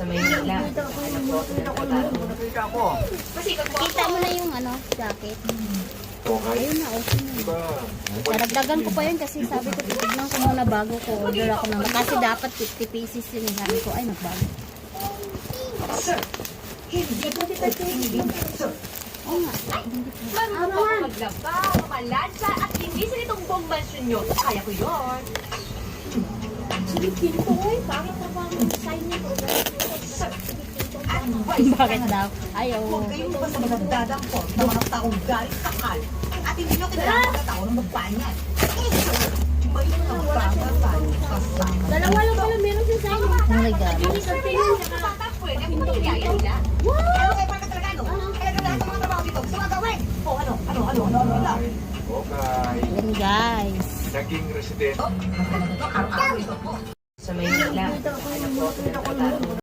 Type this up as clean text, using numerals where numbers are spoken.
Sa Maynila. Kita mo na yung jacket. Ayun na, okay na. Daragdagan ko pa yun kasi sabi ko, titignan ko muna bago ko order ako naman. Kasi dapat 50 pieces yun. Sabi ko, ay nagbago. Oo nga. Marunong ako maglaba, mamalansa, at hindi sa itong buong mansyon nyo. Kaya ko yun. Bakit daw? Ayaw. Huwag kayong basta nagdadampot ng mga taong galing sakal at hindi nyo kailangan mga tao ng magbanyan. May mga bagay kasama. Dalawa lang pala meron sa sa'yo. Ang regalo. Bata, pwede ako mangyayaya nila. Ano kayo para talaga, no? Kaya ka lahat ng mga trabaho dito, gusto nga gawin. O ano? Okay. Yan guys. Naging residente. Araw-araw ito po. Sa Maynila.